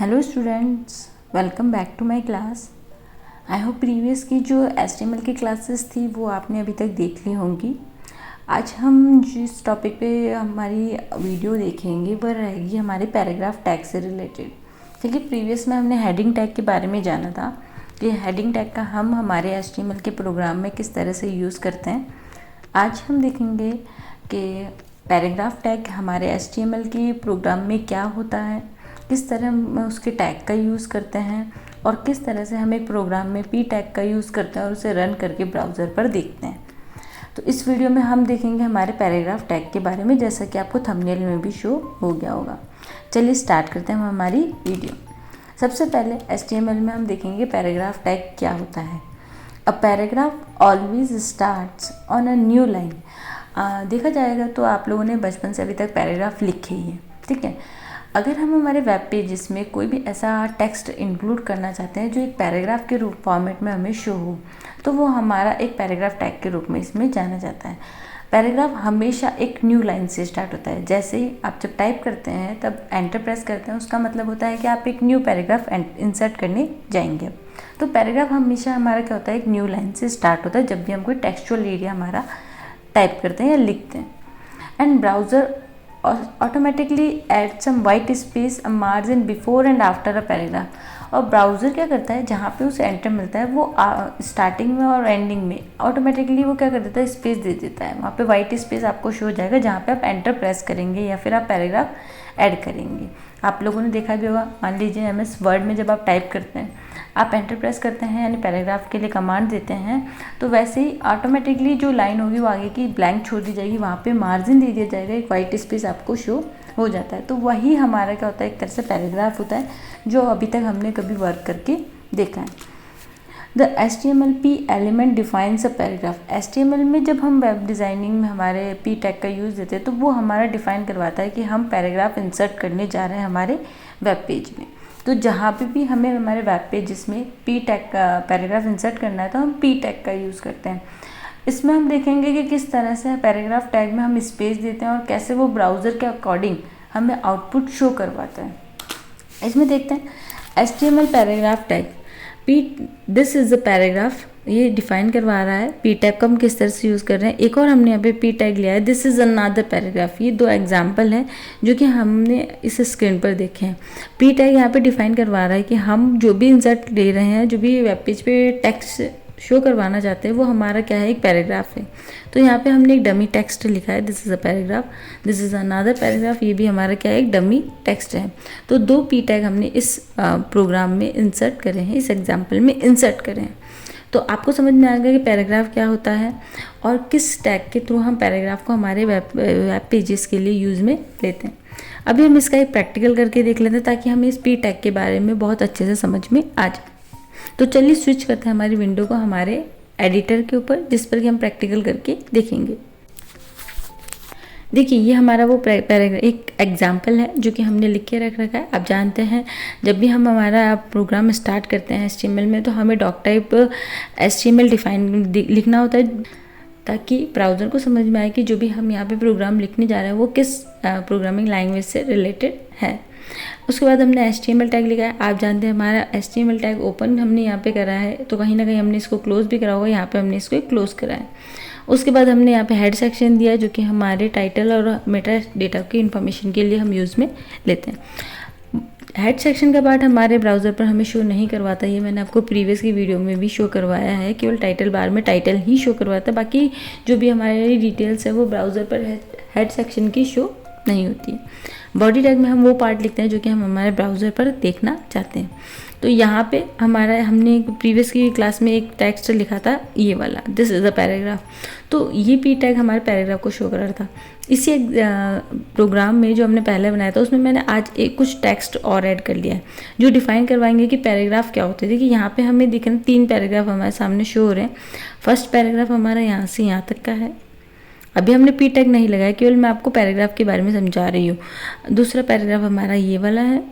Hello students, welcome back to my class. I hope previous की जो HTML की classes थी वो आपने अभी तक देख ली होंगी। आज हम जिस टॉपिक पे हमारी वीडियो देखेंगे वह रहेगी हमारे पैराग्राफ टैग से रिलेटेड। क्योंकि प्रीवियस में हमने हेडिंग टैग के बारे में जाना था कि हेडिंग टैग का हम हमारे HTML के प्रोग्राम में किस तरह से यूज़ करते हैं। आज हम देखेंगे कि पैराग्राफ टैग हमारे HTML के प्रोग्राम में क्या होता है, किस तरह हम उसके टैग का यूज़ करते हैं और किस तरह से हम एक प्रोग्राम में पी टैग का यूज़ करते हैं और उसे रन करके ब्राउज़र पर देखते हैं। तो इस वीडियो में हम देखेंगे हमारे पैराग्राफ टैग के बारे में, जैसा कि आपको थंबनेल में भी शो हो गया होगा। चलिए स्टार्ट करते हैं हम हमारी वीडियो। सबसे पहले HTML में हम देखेंगे पैराग्राफ टैग क्या होता है। A paragraph always starts on a new line. देखा जाएगा तो आप लोगों ने बचपन से अभी तक पैराग्राफ लिखे ही है, ठीक है। अगर हम हमारे वेब पेजेस में कोई भी ऐसा टेक्स्ट इंक्लूड करना चाहते हैं जो एक पैराग्राफ के रूप फॉर्मेट में हमें शो हो, तो वो हमारा एक पैराग्राफ टैग के रूप में इसमें जाना जाता है। पैराग्राफ हमेशा एक न्यू लाइन से स्टार्ट होता है। जैसे ही आप जब टाइप करते हैं तब एंटर प्रेस करते हैं, उसका मतलब होता है कि आप एक न्यू पैराग्राफ इंसर्ट करने जाएंगे। तो पैराग्राफ हमेशा हमारा क्या होता है, एक न्यू लाइन से स्टार्ट होता है जब भी हम कोई टेक्सचुअल एरिया हमारा टाइप करते हैं या लिखते हैं। And browser automatically add some white space a margin before and after a paragraph. और ब्राउज़र क्या करता है, जहाँ पे उसे एंटर मिलता है वो स्टार्टिंग में और एंडिंग में ऑटोमेटिकली वो क्या कर देता है, स्पेस दे देता है। वहाँ पे वाइट स्पेस आपको शो हो जाएगा जहाँ पे आप एंटर प्रेस करेंगे या फिर आप पैराग्राफ ऐड करेंगे। आप लोगों ने देखा भी होगा, मान लीजिए MS वर्ड में जब आप टाइप करते हैं, आप एंटर प्रेस करते हैं यानी पैराग्राफ के लिए कमांड देते हैं, तो वैसे ही ऑटोमेटिकली जो लाइन होगी वो आगे की ब्लैंक छोड़ दी जाएगी, वहाँ पे मार्जिन दे दिया जाएगा, एक वाइट स्पेस आपको शो हो जाता है। तो वही हमारा क्या होता है, एक तरह से पैराग्राफ होता है जो अभी तक हमने कभी वर्क करके देखा है। The HTML P element defines a paragraph. HTML में जब हम वेब डिज़ाइनिंग में हमारे P टैग का यूज़ देते हैं तो वो हमारा डिफ़ाइन करवाता है कि हम पैराग्राफ इंसर्ट करने जा रहे हैं हमारे वेब पेज में। तो जहाँ पे भी हमें हमारे वेब पेजेस में P टैग का पैराग्राफ इंसर्ट करना है तो हम P टैग का यूज़ करते हैं। इसमें हम देखेंगे कि किस तरह से पैराग्राफ टैग में हम स्पेस देते हैं और कैसे वो ब्राउज़र के अकॉर्डिंग हमें आउटपुट शो करवाता है। इसमें देखते हैं HTML paragraph tag this is a paragraph, ये डिफाइन करवा रहा है पी टैग को हम किस तरह से यूज़ कर रहे हैं। एक और हमने यहाँ पे पी टैग लिया है, दिस इज़ अनदर पैराग्राफ। ये दो एग्जाम्पल हैं जो कि हमने इस स्क्रीन पर देखे हैं। पी टैग यहाँ पे डिफाइन करवा रहा है कि हम जो भी इंसर्ट ले रहे हैं, जो भी वेब पेज पे टेक्स्ट शो करवाना चाहते हैं, वो हमारा क्या है, एक पैराग्राफ है। तो यहाँ पे हमने एक डमी टेक्स्ट लिखा है, this is a paragraph, this is another paragraph. ये भी हमारा क्या है, एक डमी टेक्स्ट है। तो दो पी टैग हमने इस प्रोग्राम में इंसर्ट करे हैं, इस एग्जाम्पल में इंसर्ट करें हैं। तो आपको समझ में आ गया कि पैराग्राफ क्या होता है और किस टैग के थ्रू हम पैराग्राफ को हमारे वेब पेजेस के लिए यूज़ में लेते हैं। अभी हम इसका एक प्रैक्टिकल करके देख लेते हैं ताकि हमें इस पी टैग के बारे में बहुत अच्छे से समझ में आ जाए। तो चलिए स्विच करते हैं हमारी विंडो को हमारे एडिटर के ऊपर, जिस पर कि हम प्रैक्टिकल करके देखेंगे। देखिए ये हमारा वो पैराग्राफ एक एग्जाम्पल है जो कि हमने लिख के रख रखा है। आप जानते हैं जब भी हम हमारा प्रोग्राम स्टार्ट करते हैं HTML में तो हमें डॉक टाइप HTML डिफाइन लिखना होता है ताकि ब्राउज़र को समझ में आए कि जो भी हम यहाँ पे प्रोग्राम लिखने जा रहे हैं वो किस प्रोग्रामिंग लैंग्वेज से रिलेटेड है। उसके बाद हमने HTML टैग लिखा है। आप जानते हैं हमारा HTML टैग ओपन हमने यहाँ पे करा है, तो कहीं ना कहीं हमने इसको क्लोज भी करा होगा, यहाँ पे हमने इसको क्लोज करा है। उसके बाद हमने यहाँ पे हेड सेक्शन दिया जो कि हमारे टाइटल और मेटा डेटा की इन्फॉर्मेशन के लिए हम यूज़ में लेते हैं। हेड सेक्शन का पार्ट हमारे ब्राउज़र पर हमें शो नहीं करवाता, ये मैंने आपको प्रीवियस की वीडियो में भी शो करवाया है। केवल टाइटल बार में टाइटल ही शो करवाता है, बाकी जो भी हमारी डिटेल्स है वो ब्राउज़र पर हेड सेक्शन की शो नहीं होती है। बॉडी टैग में हम वो पार्ट लिखते हैं जो कि हम हमारे ब्राउज़र पर देखना चाहते हैं। तो यहाँ पे हमने प्रीवियस की क्लास में एक टेक्स्ट लिखा था ये वाला, दिस इज़ अ पैराग्राफ। तो ये पी टैग हमारे पैराग्राफ को शो कर रहा था। इसी प्रोग्राम में जो हमने पहले बनाया था उसमें मैंने आज कुछ टेक्स्ट और ऐड कर लिया है जो डिफाइन करवाएंगे कि पैराग्राफ क्या होते हैं। देखिए यहाँ पे हमें दिख रहे हैं 3 पैराग्राफ हमारे सामने शो हो रहे हैं। फर्स्ट पैराग्राफ हमारा यहाँ से यहाँ तक का है। अभी हमने पी टैग नहीं लगाया, केवल मैं आपको पैराग्राफ के बारे में समझा रही हूँ। दूसरा पैराग्राफ हमारा ये वाला है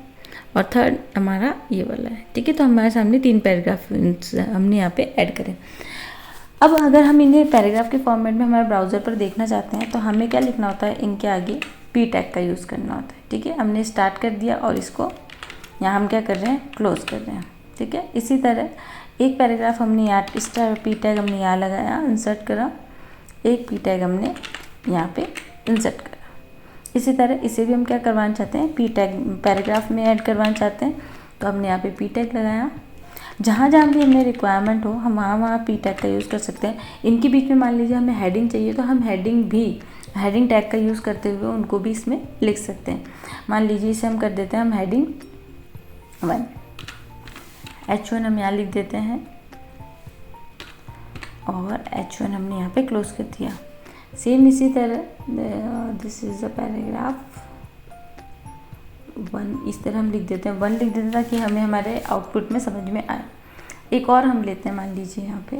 और थर्ड हमारा ये वाला है, ठीक है। तो हमारे सामने 3 पैराग्राफ हमने यहाँ पे ऐड करें। अब अगर हम इन्हें पैराग्राफ के फॉर्मेट में हमारे ब्राउज़र पर देखना चाहते हैं तो हमें क्या लिखना होता है, इनके आगे पी टैग का यूज़ करना होता है, ठीक है। हमने स्टार्ट कर दिया और इसको यहाँ हम क्या कर रहे हैं, क्लोज कर रहे हैं। ठीक है, इसी तरह एक पैराग्राफ हमने यहाँ स्टार पी टैग हमने यहाँ लगाया, इंसर्ट करा, एक पी टैग हमने यहाँ पे इंसर्ट करा। इसी तरह इसे भी हम क्या करवाना चाहते हैं, पी टैग पैराग्राफ में ऐड करवाना चाहते हैं, तो हमने यहाँ पे पी टैग लगाया। जहाँ जहाँ भी हमें रिक्वायरमेंट हो हम वहाँ पी टैग का यूज़ कर सकते हैं। इनके बीच में मान लीजिए हमें हेडिंग चाहिए तो हम हेडिंग टैग का यूज़ करते हुए उनको भी इसमें लिख सकते हैं। मान लीजिए इसे हम कर देते हैं हम हेडिंग 1, H1 हम यहाँ लिख देते हैं और H1 हमने यहाँ पे क्लोज कर दिया। सेम इसी तरह दिस इज़ अ पैराग्राफ 1, इस तरह हम लिख देते हैं, 1 लिख देते हैं ताकि हमें हमारे आउटपुट में समझ में आए। एक और हम लेते हैं, मान लीजिए यहाँ पे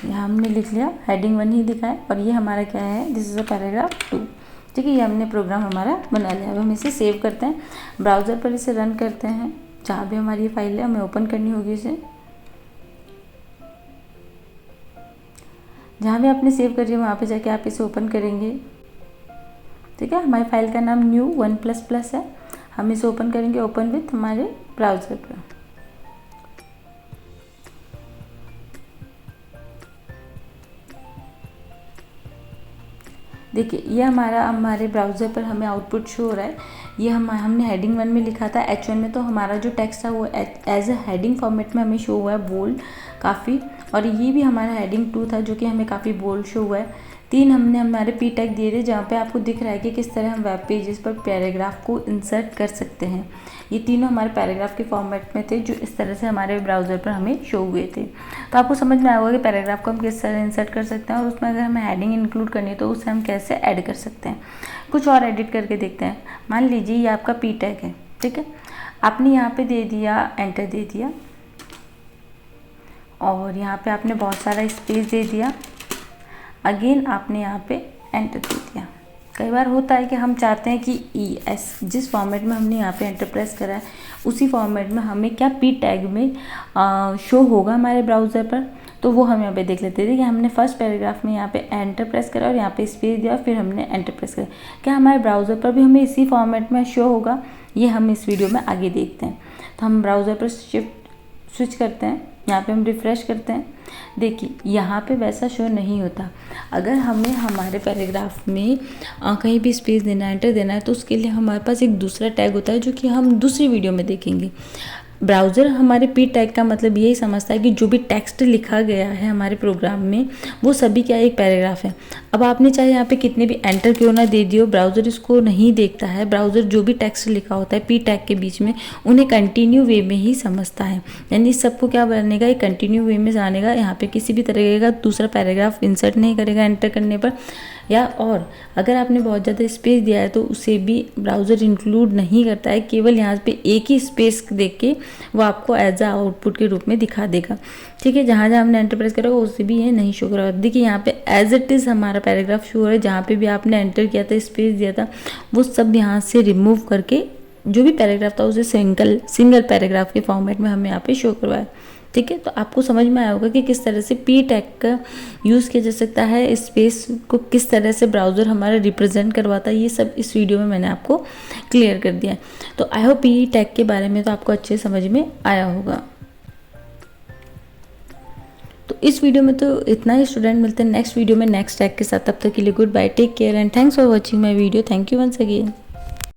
यहाँ हमने लिख लिया, हेडिंग 1 ही लिखा है और ये हमारा क्या है, दिस इज़ अ पैराग्राफ 2। ठीक है, ये हमने प्रोग्राम हमारा बना लिया। अब हम इसे सेव करते हैं, ब्राउज़र पर इसे रन करते हैं। जहाँ भी हमारी ये फाइल है हमें ओपन करनी होगी इसे। जहाँ भी आपने सेव करी है वहाँ पे जाके आप इसे ओपन करेंगे। ठीक है, हमारी फाइल का नाम new1++ है। हम इसे ओपन करेंगे, ओपन विथ हमारे ब्राउज़र पर। देखिए ये हमारे ब्राउज़र पर हमें आउटपुट शो हो रहा है। ये हमने हेडिंग 1 में लिखा था H1 में, तो हमारा जो टेक्स्ट था वो एज अ हेडिंग फॉर्मेट में हमें शो हुआ है, बोल्ड काफ़ी। और ये भी हमारा हेडिंग 2 था जो कि हमें काफ़ी बोल्ड शो हुआ है। 3 हमने हमारे पी टैग दिए थे जहाँ पे आपको दिख रहा है कि किस तरह हम वेब पेजेस पर पैराग्राफ को इंसर्ट कर सकते हैं। ये तीनों हमारे पैराग्राफ के फॉर्मेट में थे जो इस तरह से हमारे ब्राउज़र पर हमें शो हुए थे। तो आपको समझ में आया होगा कि पैराग्राफ को हम किस तरह इंसर्ट कर सकते हैं और उसमें अगर हमें हेडिंग इंक्लूड करनी है तो उसे हम कैसे ऐड कर सकते हैं। कुछ और एडिट करके देखते हैं। मान लीजिए ये आपका पी टैग है। ठीक है, आपने यहाँ पे दे दिया, एंटर दे दिया और यहाँ पे आपने बहुत सारा स्पेस दे दिया, अगेन आपने यहाँ पे एंटर दे दिया। कई बार होता है कि हम चाहते हैं कि जिस फॉर्मेट में हमने यहाँ पे एंटर प्रेस करा है उसी फॉर्मेट में हमें क्या पी टैग में शो होगा हमारे ब्राउज़र पर, तो वो हम यहाँ पे देख लेते थे कि हमने फर्स्ट पैराग्राफ में यहाँ पे एंटर प्रेस करा और यहाँ पे स्पेस दिया, फिर हमने एंटर प्रेस करा। क्या हमारे ब्राउज़र पर भी हमें इसी फॉर्मेट में शो होगा, ये हम इस वीडियो में आगे देखते हैं। तो हम ब्राउज़र पर स्विच करते हैं, यहाँ पे हम रिफ़्रेश करते हैं। देखिए यहाँ पे वैसा शो नहीं होता। अगर हमें हमारे पैराग्राफ में कहीं भी स्पेस देना है, एंटर देना है, तो उसके लिए हमारे पास एक दूसरा टैग होता है जो कि हम दूसरी वीडियो में देखेंगे। ब्राउज़र हमारे पी टैग का मतलब यही समझता है कि जो भी टेक्स्ट लिखा गया है हमारे प्रोग्राम में वो सभी क्या एक पैराग्राफ है। अब आपने चाहे यहाँ पे कितने भी एंटर क्यों ना दे दियो, ब्राउज़र इसको नहीं देखता है। ब्राउज़र जो भी टेक्स्ट लिखा होता है पी टैग के बीच में उन्हें कंटिन्यू वे में ही समझता है, यानी सबको क्या बनेगा, एक कंटिन्यू वे में जानेगा। यहाँ पे किसी भी तरह का दूसरा पैराग्राफ इंसर्ट नहीं करेगा एंटर करने पर। या और अगर आपने बहुत ज़्यादा स्पेस दिया है तो उसे भी ब्राउज़र इंक्लूड नहीं करता है, केवल यहाँ पे एक ही स्पेस देख के वो आपको एज आ आउटपुट के रूप में दिखा देगा। ठीक है, जहाँ जहाँ हमने एंटर प्रेस करा उससे भी ये नहीं शो करा। देखिए यहाँ पे एज इट इज़ हमारा पैराग्राफ शो हो रहा है, जहाँ पे भी आपने एंटर किया था, स्पेस दिया था, वो सब यहाँ से रिमूव करके जो भी पैराग्राफ था उसे सिंगल पैराग्राफ के फॉर्मेट में हमें यहाँ पे शो करवाया। ठीक है, तो आपको समझ में आया होगा कि किस तरह से पी टैग का यूज़ किया जा सकता है, स्पेस को किस तरह से ब्राउज़र हमारा रिप्रेजेंट करवाता है, ये सब इस वीडियो में मैंने आपको क्लियर कर दिया है। तो आई होप पी टैग के बारे में तो आपको अच्छे समझ में आया होगा। तो इस वीडियो में तो इतना ही स्टूडेंट। मिलते हैं नेक्स्ट वीडियो में नेक्स्ट टैग के साथ। तब तक के लिए goodbye, take care and thanks for watching my video. Thank you once again.